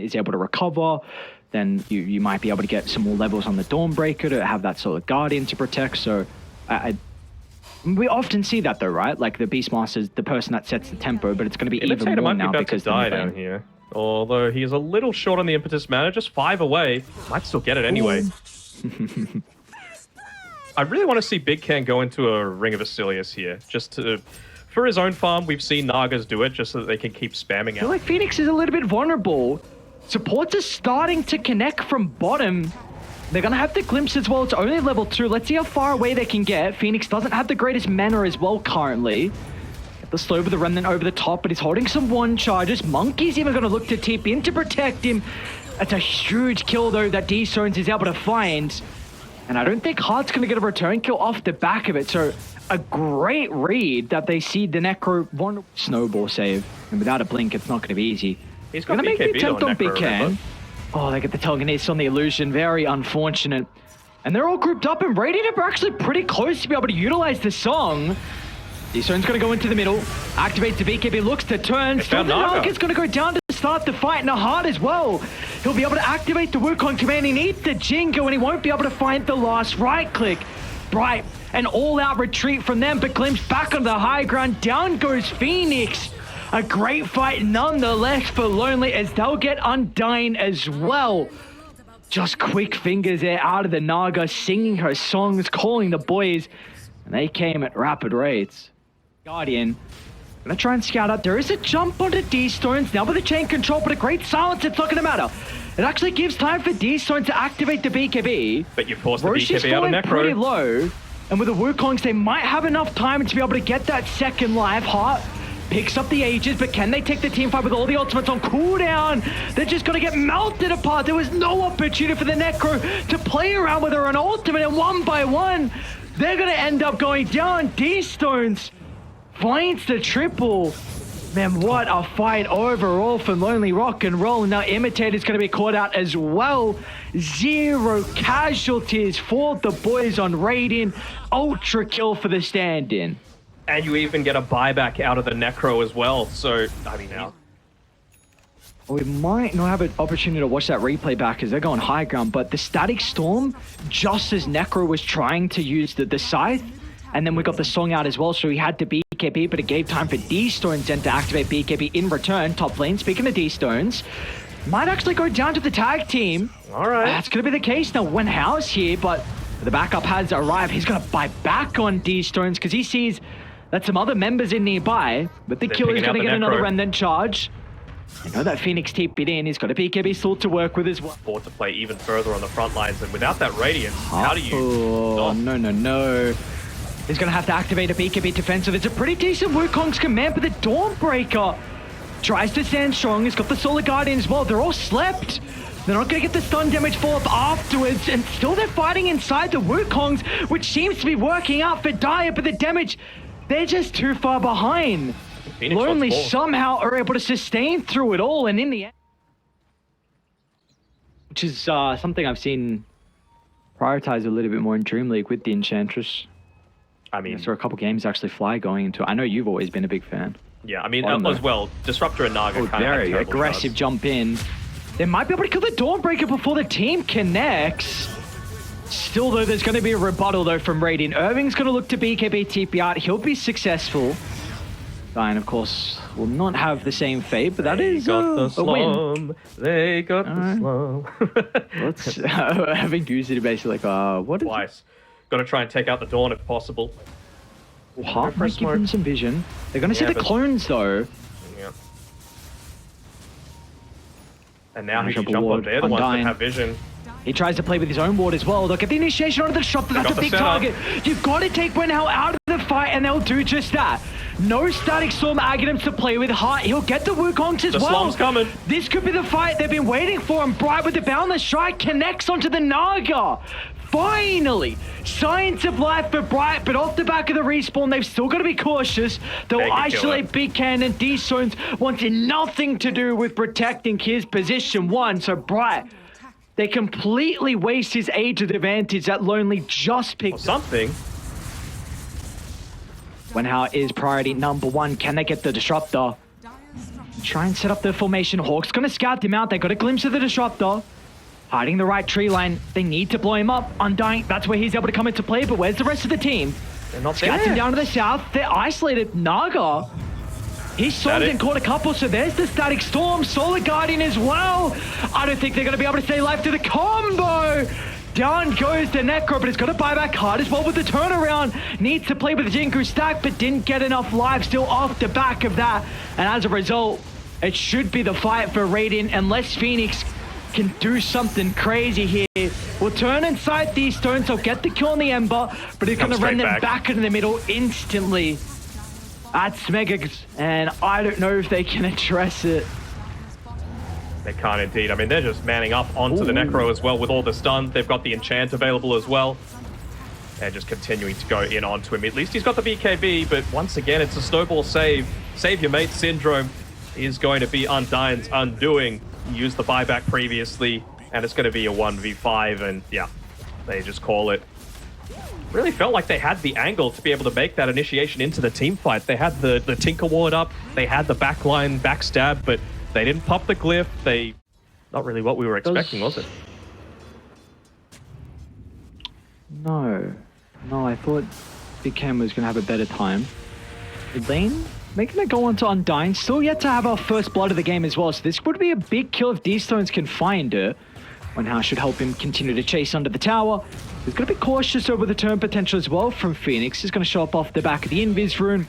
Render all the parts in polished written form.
is able to recover, then you might be able to get some more levels on the Dawnbreaker to have that sort of Guardian to protect. So we often see that though, right? Like the Beastmaster's the person that sets the tempo, but it's going to be even more now because die down here. Although he is a little short on the Impetus mana, just 5 away. Might still get it anyway. I really want to see Big Ken go into a Ring of Asilius here, just to... For his own farm, we've seen Nagas do it just so that they can keep spamming out. I feel like Phoenix is a little bit vulnerable. Supports are starting to connect from bottom. They're going to have the glimpse as well. It's only level 2. Let's see how far away they can get. Phoenix doesn't have the greatest mana as well currently. Get the slow with the Remnant over the top, but he's holding some 1 charges. Monkey's even going to look to tip in to protect him. That's a huge kill though that D-Stones is able to find. And I don't think Heart's going to get a return kill off the back of it. So a great read that they see the Necro vulnerable. Snowball save. And without a blink, it's not going to be easy. He's going to make the attempt on Big Ken. Remember? Oh, they get the telekinesis on the illusion. Very unfortunate. And they're all grouped up, and Radiant are actually pretty close to be able to utilize the song. D-Stone's going to go into the middle. Activates the BKB, looks to turn. Still the Naga's going to go down to start the fight. And Heart as well. He'll be able to activate the Wukong command. He needs the Jingo, and he won't be able to find the last right click. Bright, an all-out retreat from them, but Glimpse back on the high ground. Down goes Phoenix. A great fight nonetheless for Lonely as they'll get Undying as well. Just quick fingers there out of the Naga, singing her songs, calling the boys, and they came at rapid rates. Guardian, gonna try and scout out. There is a jump onto D-Stones, now with the chain control, but a great silence, it's not gonna matter. It actually gives time for D-Stones to activate the BKB. But you forced the BKB out of Necro. Pretty low, and with the Wukongs, they might have enough time to be able to get that second life. Heart picks up the Aegis, but can they take the team fight with all the ultimates on cooldown? They're just going to get melted apart. There was no opportunity for the Necro to play around with her on ultimate, and 1 by 1, they're going to end up going down. D-Stones finds the triple. Man, what a fight overall for Lonely Rock and Roll. Now Imitator's going to be caught out as well. 0 casualties for the boys on Radiant. Ultra kill for the stand-in. And you even get a buyback out of the Necro as well. So, I mean, now. We might not have an opportunity to watch that replay back as they're going high ground, but the Static Storm, just as Necro was trying to use the Scythe, and then we got the song out as well, so he had to BKB, but it gave time for D-Stones then to activate BKB in return. Top lane, speaking of D-Stones, might actually go down to the tag team. All right. That's going to be the case now. When House here, but the backup has arrived. He's going to buy back on D-Stones because he sees that some other members in nearby, but the Killer's going to get another Remnant charge. I know that Phoenix TP'd in. He's got a BKB sword to work with as well. Forward to play even further on the front lines, and without that Radiance, how do you... Oh, no. He's going to have to activate a BKB defensive. It's a pretty decent Wukong's command, but the Dawnbreaker tries to stand strong. He's got the Solar Guardian as well. They're all slept. They're not going to get the stun damage fall off afterwards, and still they're fighting inside the Wukongs, which seems to be working out for Dire, but the damage... They're just too far behind. Phoenix Lonely somehow are able to sustain through it all, and in the end, which is something I've seen prioritize a little bit more in Dream League with the Enchantress. I mean, I saw a couple games actually fly going into it. I know you've always been a big fan. Yeah, I mean, as well, Disruptor and Naga kind of very aggressive jump in. They might be able to kill the Dawnbreaker before the team connects. Still, though, there's going to be a rebuttal, though, from Radiant. Irving's going to look to BKB TP out. He'll be successful. Diane, of course, will not have the same fate, but that is a win. They got the slum. Let's having used it basically like, what is Twice. Got to try and take out the Dawn if possible. Heart might give them some vision. They're going to see the clones, though. Yeah. And now he can jump on. They're the ones that have vision. He tries to play with his own ward as well. Look at the initiation onto the shop. That's a big target. You've got to take Wenhao out of the fight, and they'll do just that. No Static Storm Aghanim's to play with. Heart, he'll get the Wukongs as well. The Slum's coming. This could be the fight they've been waiting for, and Bright with the Boundless Strike connects onto the Naga. Finally, Science of Life for Bright, but off the back of the respawn, they've still got to be cautious. They'll isolate Big Ken, and D-Stones wanted nothing to do with protecting his position 1. So Bright, they completely waste his age of advantage that Lonely just picked something. Wenhao is priority number 1. Can they get the Disruptor? Try and set up their formation. Hawk's gonna scout him out. They got a glimpse of the Disruptor. Hiding the right tree line. They need to blow him up. Undying, that's where he's able to come into play, but where's the rest of the team? They're not Scouts him down to the south. They're isolated. Naga. He's sold and caught a couple, so there's the Static Storm. Solar Guardian as well. I don't think they're going to be able to stay alive to the combo. Down goes the Necro, but it's got to buy back hard as well with the turnaround. Needs to play with the Jinku stack, but didn't get enough lives still off the back of that. And as a result, it should be the fight for Radiant unless Phoenix can do something crazy here. We'll turn inside these stones. They'll get the kill on the Ember, but it's going to run them back into the middle instantly. That's Megax, and I don't know if they can address it. They can't indeed. I mean, they're just manning up onto the Necro as well with all the stun. They've got the enchant available as well. They're just continuing to go in onto him. At least he's got the BKB, but once again, it's a snowball save. Save your mate syndrome is going to be Undyne's undoing. He used the buyback previously, and it's going to be a 1v5, and yeah, they just call it. Really felt like they had the angle to be able to make that initiation into the team fight. They had the Tinker Ward up, they had the backline backstab, but they didn't pop the glyph. Not really what we were expecting, was it? No, I thought Big Cam was going to have a better time. Lane making a go on to Undyne, still yet to have our first blood of the game as well, so this would be a big kill if these stones can find her. One should help him continue to chase under the tower. He's going to be cautious over the turn potential as well from Phoenix. He's going to show up off the back of the Invis rune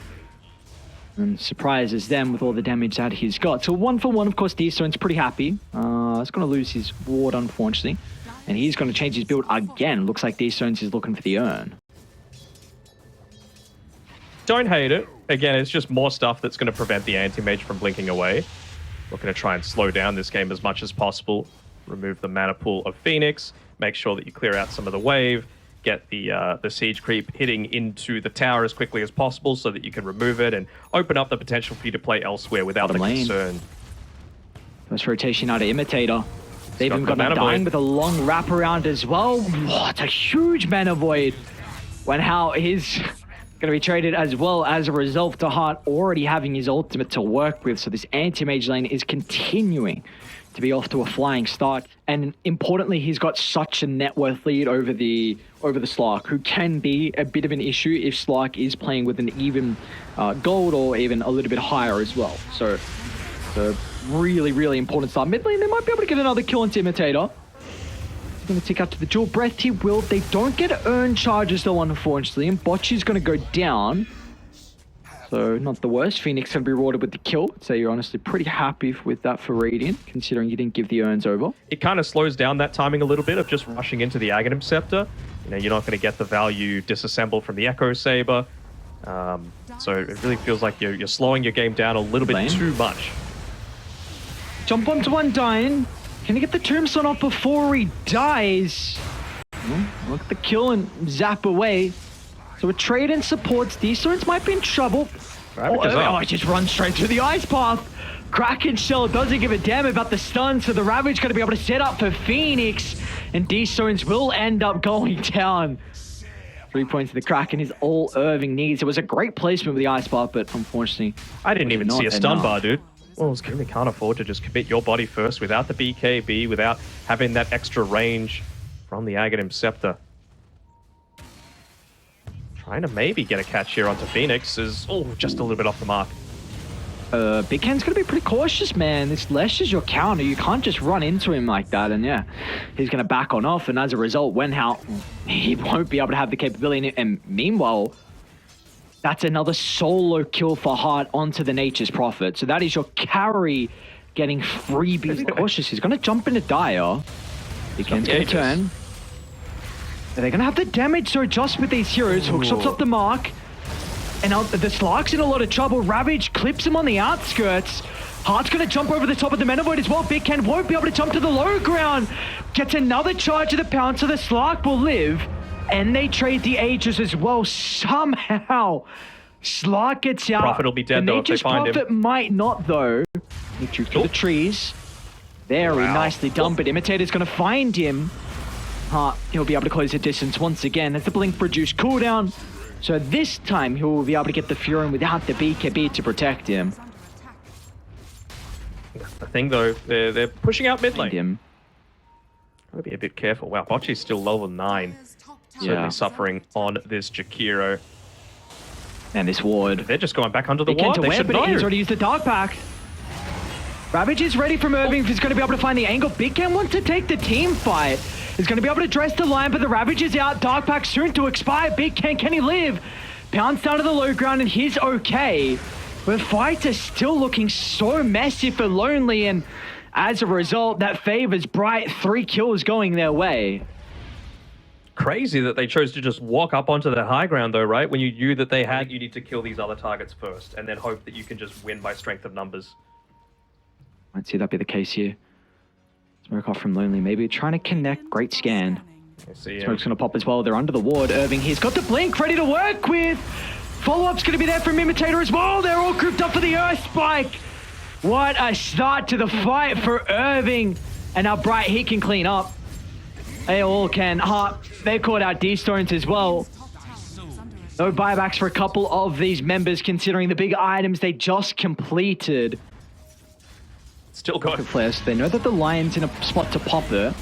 and surprises them with all the damage that he's got. So 1 for 1, of course, D-Stone's pretty happy. He's going to lose his ward, unfortunately. And he's going to change his build again. Looks like D-Stones is looking for the urn. Don't hate it. Again, it's just more stuff that's going to prevent the anti-mage from blinking away. Looking to try and slow down this game as much as possible. Remove the mana pool of Phoenix. Make sure that you clear out some of the wave. Get the siege creep hitting into the tower as quickly as possible so that you can remove it and open up the potential for you to play elsewhere without the concern. First rotation out of Imitator. They've even got Undyne with a long wraparound as well. Oh, it's a huge mana void. When how he's going to be traded as well as a result to Heart already having his ultimate to work with. So this anti-mage lane is continuing to be off to a flying start. And importantly, he's got such a net worth lead over the Slark, who can be a bit of an issue if Slark is playing with an even gold or even a little bit higher as well. So really, really important start. Mid lane, they might be able to get another kill on Imitator. He's going to tick up to the dual breath. He will. They don't get urn charges though, unfortunately. And Botchy's going to go down. So not the worst. Phoenix can be rewarded with the kill. So you're honestly pretty happy with that for Radiant, considering you didn't give the urns over. It kind of slows down that timing a little bit of just rushing into the Aghanim Scepter. You know, you're not going to get the value disassemble from the Echo Saber. So it really feels like you're slowing your game down a little bit too much. Jump onto Undyne. Can he get the Tombstone off before he dies? Look at the kill and zap away. So a trade in supports. These stones might be in trouble. He just runs straight through the ice path. Kraken Shell doesn't give a damn about the stun, so the Ravage going to be able to set up for Phoenix. And D-Stones will end up going down. 3 points to the Kraken is all Irving needs. It was a great placement with the ice path, but unfortunately... I didn't even see a stun bar, dude. Well, we can't afford to just commit your body first without the BKB, without having that extra range from the Aghanim Scepter. Trying to maybe get a catch here onto Phoenix is, just a little bit off the mark. Big Ken's going to be pretty cautious, man. This Lesh is your counter. You can't just run into him like that. And yeah, he's going to back on off. And as a result, he won't be able to have the capability. And meanwhile, that's another solo kill for Heart onto the Nature's Prophet. So that is your carry getting freebies. Cautious. He's going to jump into Dire. Big Ken's going to turn. They're going to have the damage to adjust with these heroes. Hookshot's up the mark. And now the Slark's in a lot of trouble. Ravage clips him on the outskirts. Heart's going to jump over the top of the Mana Void as well. Big Ken won't be able to jump to the low ground. Gets another charge of the pound, so the Slark will live. And they trade the Aegis as well. Somehow, Slark gets out. Prophet will be dead though if they find him. Prophet might not though. He drew through the trees. Very nicely done, but Imitator's going to find him. He'll be able to close the distance once again as the Blink reduced cooldown. So this time he will be able to get the Furin without the BKB to protect him. That's the thing, though. They're pushing out mid lane. Him. Gotta be a bit careful. Wow, Bocce's still level 9. Certainly suffering on this Jakiro. And this ward. They're just going back under the They ward. can't They aware, should but know. he's already used the dark pack. Ravage is ready from Irving if he's going to be able to find the angle. Big Ken wants to take the team fight. He's going to be able to dress the line, but the Ravage is out. Dark pack soon to expire. Big Ken, can he live? Pounds down to the low ground and he's okay. But fights are still looking so messy for Lonely, and as a result, that favors Bright. 3 kills going their way. Crazy that they chose to just walk up onto the high ground, though, right? When you knew that they had, you need to kill these other targets first, and then hope that you can just win by strength of numbers. Might see that be the case here. Smoke off from Lonely, maybe trying to connect. Great scan. Smoke's going to pop as well. They're under the ward. Irving, he's got the blink ready to work with. Follow-up's going to be there from Imitator as well. They're all grouped up for the Earth Spike. What a start to the fight for Irving. And now Bright, he can clean up. They all can. They caught out D-Stones as well. No buybacks for a couple of these members considering the big items they just completed. Still got Flares. They know that the Lion's in a spot to pop there.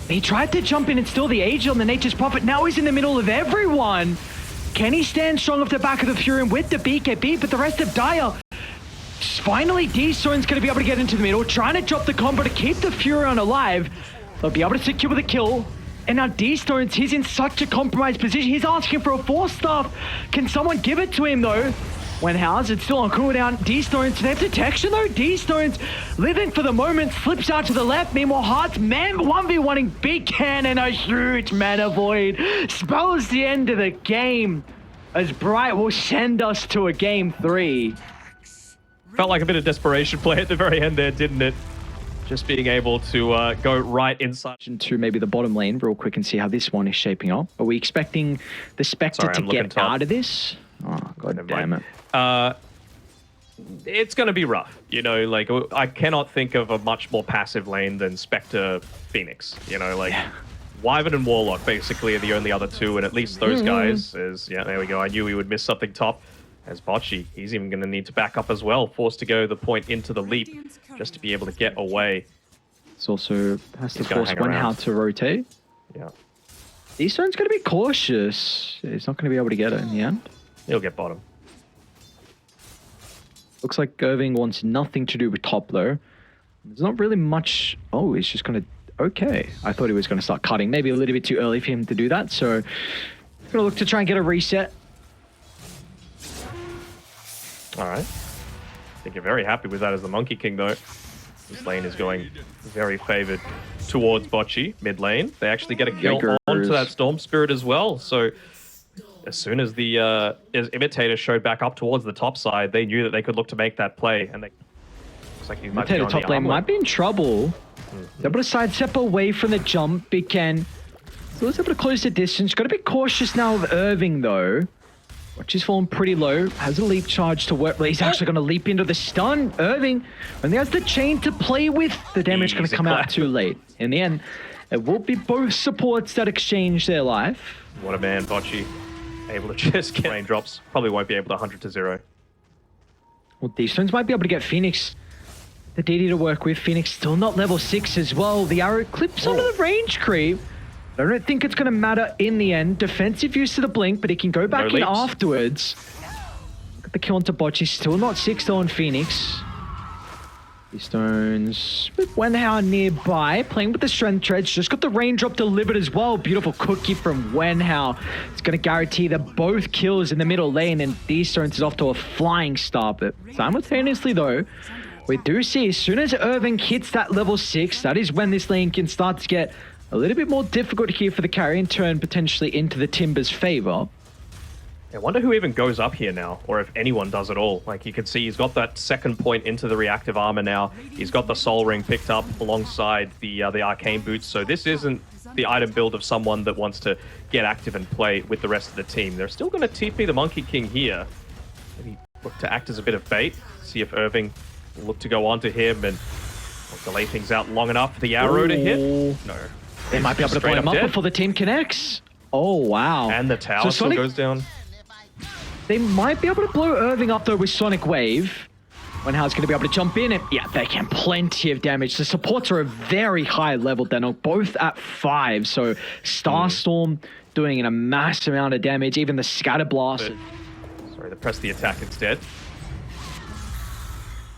He tried to jump in and steal the Angel and the Nature's Prophet. Now he's in the middle of everyone. Can he stand strong off the back of the Furion with the BKB? But the rest of Dire. Finally, D-Stone's going to be able to get into the middle, trying to drop the combo to keep the Furion alive. They'll be able to secure the kill. And now D-Stones, he's in such a compromised position. He's asking for a 4-star. Can someone give it to him, though? When House, it's still on cooldown. D-Stones, they have detection, though. D-Stones living for the moment, slips out to the left. Meanwhile, Hearts, man, 1v1ing Big Can and a huge mana void. Spells the end of the game as Bright will send us to a game 3. Felt like a bit of desperation play at the very end there, didn't it? Just being able to go right inside. To maybe the bottom lane real quick and see how this one is shaping up. Are we expecting the Spectre to get out of this? Oh, god damn it. It's going to be rough, you know, like I cannot think of a much more passive lane than Spectre Phoenix, you know, like Wyvern and Warlock basically are the only other two, and at least those guys yeah, there we go. I knew we would miss something top. As Bocce, he's even going to need to back up as well, forced to go the point into the leap just to be able to get away. It's also has to force one how to rotate. Yeah. D-Stone's going to be cautious. He's not going to be able to get it in the end. He'll get bottom. Looks like Irving wants nothing to do with top though. There's not really much. Oh, he's just going to. Okay. I thought he was going to start cutting. Maybe a little bit too early for him to do that. So, going to look to try and get a reset. All right. I think you're very happy with that as the Monkey King, though. This lane is going very favored towards Bocce, mid lane. They actually get a kill onto that Storm Spirit as well. So as soon as the Imitator showed back up towards the top side, they knew that they could look to make that play. And they looks like he might be on top the lane might be in trouble. They're able to sidestep away from the jump. Big Ken. So he's able to close the distance. Got to be cautious now of Irving, though. Watch is falling pretty low. Has a leap charge to work, but he's actually going to leap into the stun. Irving, when he has the chain to play with, the damage going to come out too late. In the end, it will be both supports that exchange their life. What a man, Bocce. Able to just get raindrops. Probably won't be able to 100 to 0. Well, D-Stones might be able to get Phoenix, the DD to work with. Phoenix still not level 6 as well. The arrow clips onto the range creep. I don't think it's going to matter in the end. Defensive use to the blink, but he can go back in afterwards. Look at the kill onto Bocce. Still not 6 though on Phoenix. D-Stones with Wenhao nearby, playing with the strength treads. Just got the raindrop delivered as well. Beautiful cookie from Wenhao. It's going to guarantee that both kills in the middle lane, and D-Stones is off to a flying start. But simultaneously though, we do see as soon as Irving hits that level 6, that is when this lane can start to get a little bit more difficult here for the carry and turn potentially into the Timber's favor. I wonder who even goes up here now, or if anyone does at all. Like, you can see he's got that second point into the reactive armor now. He's got the soul ring picked up alongside the arcane boots. So this isn't the item build of someone that wants to get active and play with the rest of the team. They're still going to TP the Monkey King here. Maybe look to act as a bit of bait. See if Irving will look to go onto him and delay things out long enough for the arrow to hit. No. They might be able to blow him up before the team connects. Oh, wow. And the tower still goes down. They might be able to blow Irving up, though, with Sonic Wave. When How's going to be able to jump in, and yeah, they can plenty of damage. The supports are a very high level. They're both at 5. So Starstorm doing a mass amount of damage. Even the Scatter Blast. Sorry, they press the attack instead.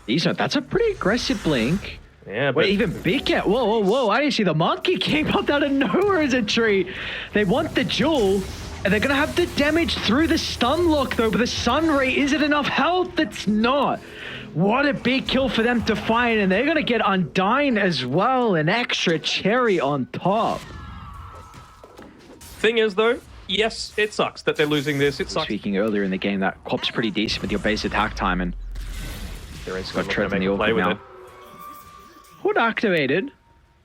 That's a pretty aggressive blink. Yeah, but wait, even Big Cat. Whoa! I didn't see the monkey came up out of nowhere as a tree. They want the jewel, and they're gonna have the damage through the stun lock though. But the Sun Ray, is it enough health? It's not. What a big kill for them to find, and they're gonna get Undyne as well. An extra cherry on top. Thing is though, yes, it sucks that they're losing this. It sucks. Speaking earlier in the game, that Cop's pretty decent with your base attack time, and They're got Trev in the play with now. it. Hood activated.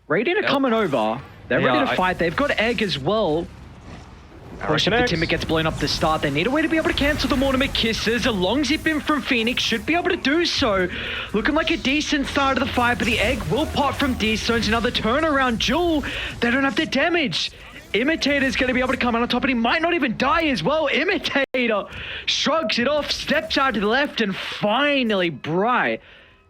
Radiant are coming over. They're ready to fight. They've got Egg as well. If the Timber gets blown up to start, they need a way to be able to cancel the Mortimer Kisses. A long zip in from Phoenix should be able to do so. Looking like a decent start of the fight, but the Egg will pop from D-Stones. Another turnaround Jewel. They don't have the damage. Imitator's going to be able to come out on top, and he might not even die as well. Imitator shrugs it off, steps out to the left, and finally Bright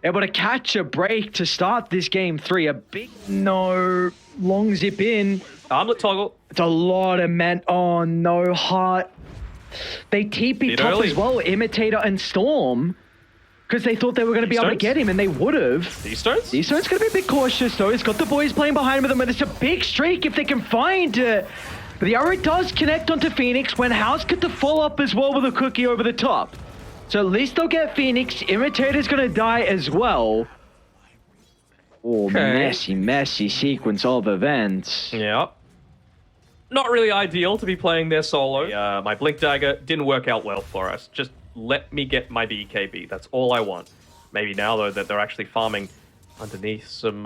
able to catch a break to start this game 3. A big long zip in. Armlet toggle. It's a lot of men. Oh no, Heart. They TP top as well, Imitator and Storm, because they thought they were going to be able to get him, and they would have. D-Stones? D-Stones going to be a bit cautious though. He's got the boys playing behind him with him, and it's a big streak if they can find it. But the arrow does connect onto Phoenix when House get the follow up as well with a cookie over the top. So at least they'll get Phoenix. Imitator's going to die as well. Oh, messy sequence of events. Yeah. Not really ideal to be playing there solo. My Blink Dagger didn't work out well for us. Just let me get my BKB. That's all I want. Maybe now, though, that they're actually farming underneath some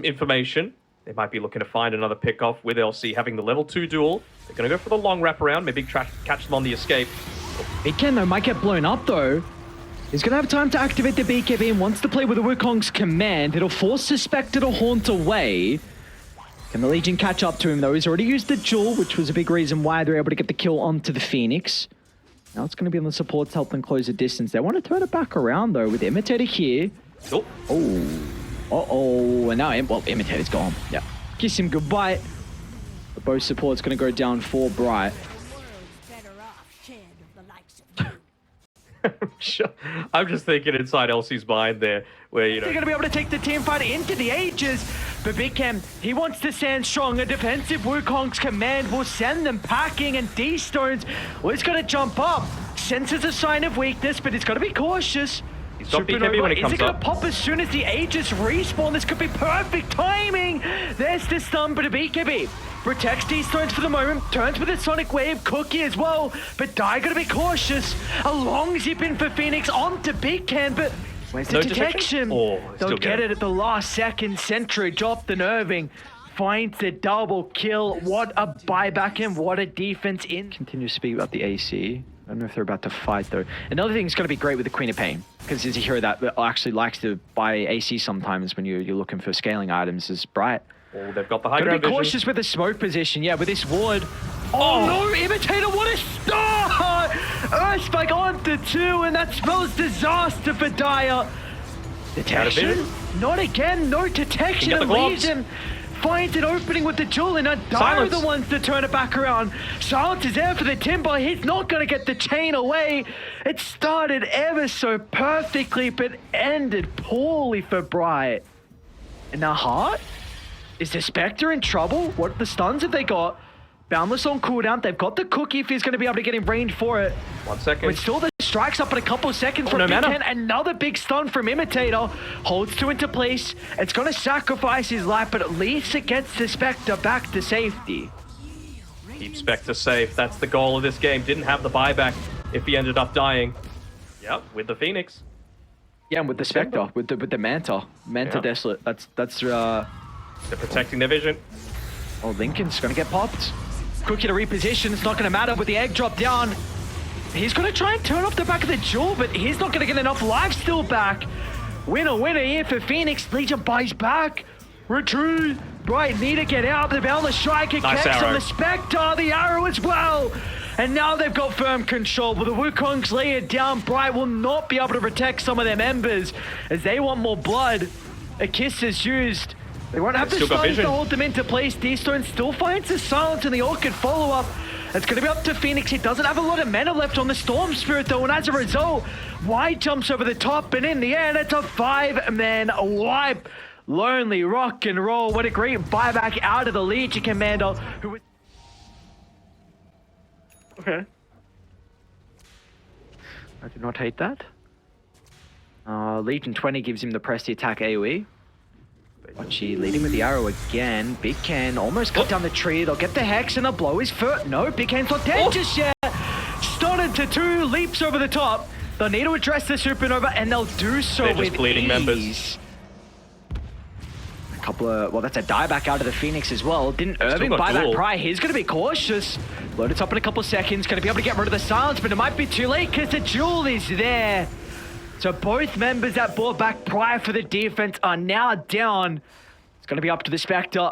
information, they might be looking to find another pickoff with LC having the level 2 duel. They're going to go for the long wraparound, maybe catch them on the escape. Big Ken, though, might get blown up, though. He's going to have time to activate the BKB and wants to play with the Wukong's command. It'll force Suspected to haunt away. Can the Legion catch up to him, though? He's already used the Jewel, which was a big reason why they're able to get the kill onto the Phoenix. Now it's going to be on the supports to help them close the distance. They want to turn it back around, though, with Imitator here. Oh. Uh-oh. And now, Imitator's gone. Yeah. Kiss him goodbye. The both support's going to go down for Bright. I'm just thinking inside LC's mind there, where, you know... They're going to be able to take the team fight into the ages, but Big Cam, he wants to stand strong. A defensive Wukong's command will send them packing, and D-Stones, well, he's going to jump up. Senses a sign of weakness, but he's got to be cautious. He's got BKB when it comes up. Is it going to pop as soon as the Aegis respawn? This could be perfect timing. There's the stun, but a BKB protects D-Stones for the moment, turns with a Sonic Wave, Cookie as well, but Die gotta be cautious. A long zip in for Phoenix onto Big Can, but where's the detection? They'll get it at the last second. Sentry dropped the nerving, finds the double kill. What a buyback and what a defense in. Continue to speak about the AC. I don't know if they're about to fight though. Another thing is going to be great with the Queen of Pain, because there's a hero that actually likes to buy AC sometimes when you're looking for scaling items is Bright. Oh, they've got the high ground vision. Cautious with the smoke position, yeah, with this ward. Oh no, Imitator, what a start! Earthspike onto 2, and that spells disaster for Dire. Detection? Not again, no detection, and Legion finds an opening with the Jewel, and Dire are the ones to turn it back around. Silence is there for the Timber, he's not gonna get the chain away. It started ever so perfectly, but ended poorly for Bright. And now Heart? Is the Spectre in trouble? What the stuns have they got? Boundless on cooldown. They've got the cookie if he's going to be able to get in range for it. 1 second. But still the strikes up in a couple of seconds from Big Ken. Another big stun from Imitator. Holds 2 into place. It's going to sacrifice his life, but at least it gets the Spectre back to safety. Keep Spectre safe. That's the goal of this game. Didn't have the buyback if he ended up dying. Yep, with the Phoenix. Yeah, and with the Spectre, with the Manta. Manta Desolate. That's they're protecting their vision. Oh, Lincoln's gonna get popped. Cookie to reposition, it's not gonna matter with the egg drop down. He's gonna try and turn off the back of the Jewel, but he's not gonna get enough life steal back. Winner here for Phoenix. Legion buys back. Retreat. Bright need to get out. The Boundless Striker connects on the Spectre. The arrow as well. And now they've got firm control, but the Wukong's lay it down. Bright will not be able to protect some of their members as they want more blood. A kiss is used. They won't have the stuns to hold them into place. D-Stone still finds the silence and the Orchid follow-up. It's going to be up to Phoenix. He doesn't have a lot of mana left on the Storm Spirit though, and as a result, White jumps over the top, and in the end, it's a 5-man wipe. Lonely rock and roll. What a great buyback out of the Legion Commander. Okay. I do not hate that. Legion 20 gives him the press the attack AoE. Watchy leading with the arrow again. Big Ken almost cut down the tree. They'll get the Hex and they'll blow his foot. No, Big Ken's not dead just yet. Stunned to 2, leaps over the top. They'll need to address the Supernova and they'll do so with just bleeding ease. Members. A couple of, well, that's a dieback out of the Phoenix as well. Didn't Irving buy that pry? He's going to be cautious. Load it up in a couple of seconds. Going to be able to get rid of the silence, but it might be too late because the jewel is there. So both members that bought back prior for the defense are now down. It's going to be up to the Spectre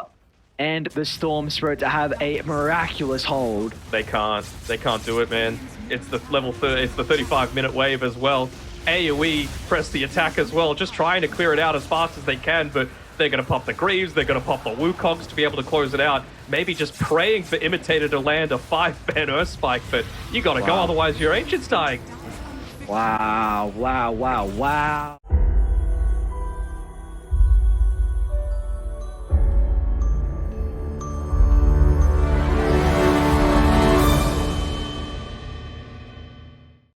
and the Storm Spirit to have a miraculous hold. They can't do it, man. It's the level 30, it's the 35-minute wave as well. AoE press the attack as well, just trying to clear it out as fast as they can, but they're going to pop the Greaves, they're going to pop the Wukongs to be able to close it out. Maybe just praying for Imitator to land a 5-man Earth Spike, but you got to go, otherwise your Ancient's dying. Wow.